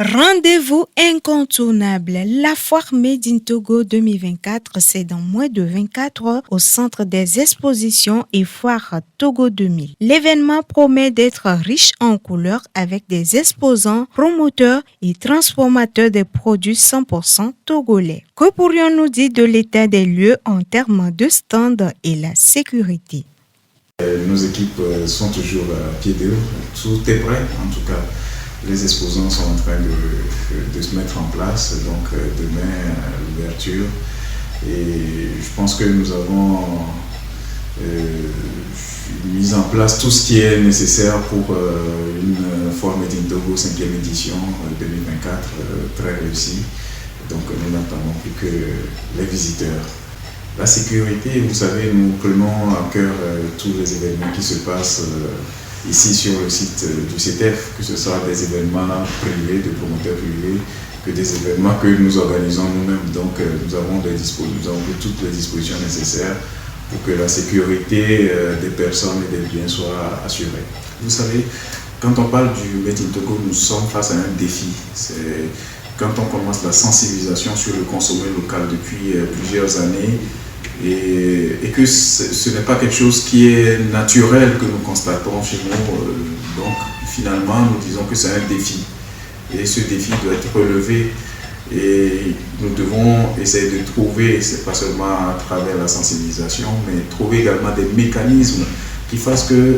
Rendez-vous incontournable. La foire Made in Togo 2024, c'est dans moins de 24 heures au centre des expositions et foire Togo 2000. L'événement promet d'être riche en couleurs avec des exposants, promoteurs et transformateurs des produits 100% togolais. Que pourrions-nous dire de l'état des lieux en termes de stands et la sécurité? Nos équipes sont toujours à pied d'œuvre, tout est prêt en tout cas. Les exposants sont en train de se mettre en place, donc demain l'ouverture. Et je pense que nous avons mis en place tout ce qui est nécessaire pour une foire Made in Togo 5e édition 2024 très réussie. Donc nous n'attendons plus que les visiteurs. La sécurité, vous savez, nous prenons à cœur tous les événements qui se passent ici sur le site du CETEF, que ce soit des événements privés, de promoteurs privés, que des événements que nous organisons nous-mêmes. Donc nous avons pris toutes les dispositions nécessaires pour que la sécurité des personnes et des biens soit assurée. Vous savez, quand on parle du Made in Togo, nous sommes face à un défi. C'est quand on commence la sensibilisation sur le consommer local depuis plusieurs années, et que ce n'est pas quelque chose qui est naturel que nous constatons chez nous. Donc finalement, nous disons que c'est un défi. Et ce défi doit être relevé. Et nous devons essayer de trouver, c'est pas seulement à travers la sensibilisation, mais trouver également des mécanismes qui fassent que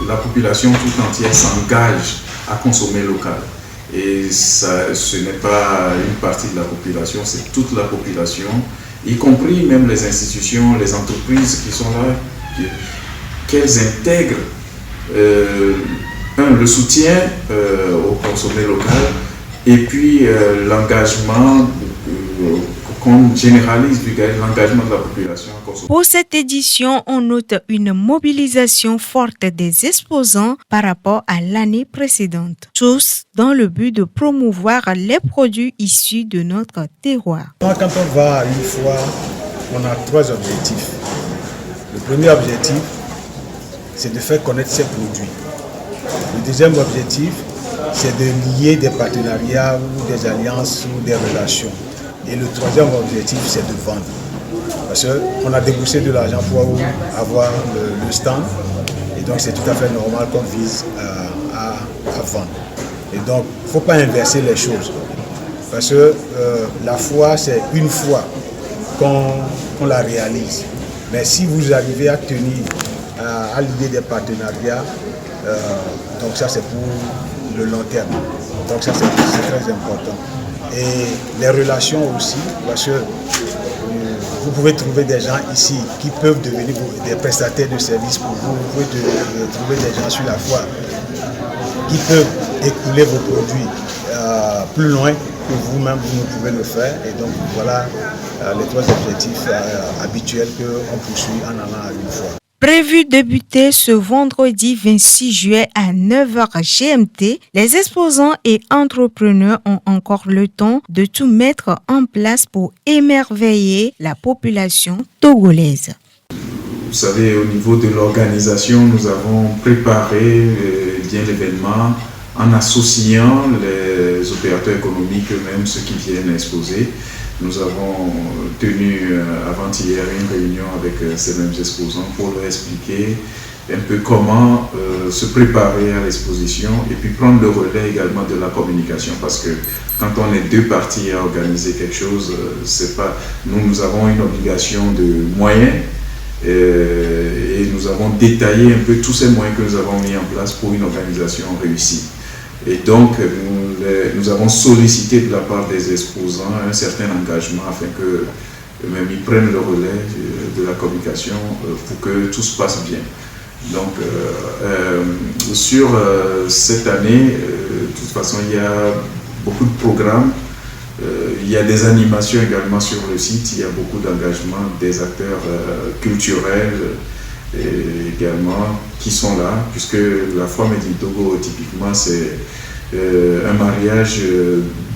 la population tout entière s'engage à consommer local. Et ça, ce n'est pas une partie de la population, c'est toute la population, y compris même les institutions, les entreprises qui sont là, qu'elles intègrent le soutien au consommé local et puis l'engagement qu'on généralise l'engagement de la population. Pour cette édition, on note une mobilisation forte des exposants par rapport à l'année précédente, tous dans le but de promouvoir les produits issus de notre terroir. Quand on va à une fois, on a 3 objectifs. Le premier objectif, c'est de faire connaître ces produits. Le deuxième objectif, c'est de lier des partenariats ou des alliances ou des relations. Et le troisième objectif, c'est de vendre. Parce qu'on a déboursé de l'argent pour avoir le stand. Et donc, c'est tout à fait normal qu'on vise à vendre. Et donc, il ne faut pas inverser les choses. Parce que la foi, c'est une fois qu'on la réalise. Mais si vous arrivez à tenir à l'idée des partenariats, donc ça, c'est pour le long terme. Donc ça, c'est très important. Et les relations aussi, parce que vous pouvez trouver des gens ici qui peuvent devenir des prestataires de services pour vous. Vous pouvez trouver des gens sur la foire qui peuvent écouler vos produits plus loin que vous-même, vous ne pouvez le faire. Et donc voilà les 3 objectifs habituels qu'on poursuit en allant à une foire. Prévu débuter ce vendredi 26 juillet à 9h GMT, les exposants et entrepreneurs ont encore le temps de tout mettre en place pour émerveiller la population togolaise. Vous savez, au niveau de l'organisation, nous avons préparé bien l'événement en associant les opérateurs économiques eux-mêmes, ceux qui viennent exposer. Nous avons tenu avant-hier une réunion avec ces mêmes exposants pour leur expliquer un peu comment se préparer à l'exposition et puis prendre le relais également de la communication, parce que quand on est 2 parties à organiser quelque chose, c'est pas, nous avons une obligation de moyens et nous avons détaillé un peu tous ces moyens que nous avons mis en place pour une organisation réussie. Et donc, nous avons sollicité de la part des exposants un certain engagement afin que même ils prennent le relais de la communication pour que tout se passe bien. Donc, sur cette année, de toute façon, il y a beaucoup de programmes. Il y a des animations également sur le site. Il y a beaucoup d'engagement des acteurs culturels également qui sont là, puisque la foire Made in Togo, typiquement, c'est un mariage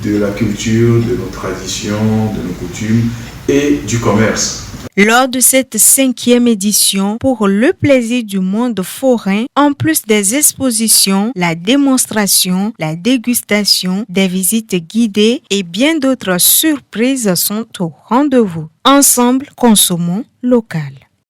de la culture, de nos traditions, de nos coutumes et du commerce. Lors de cette 5e édition, pour le plaisir du monde forain, en plus des expositions, la démonstration, la dégustation, des visites guidées et bien d'autres surprises sont au rendez-vous. Ensemble, consommons local.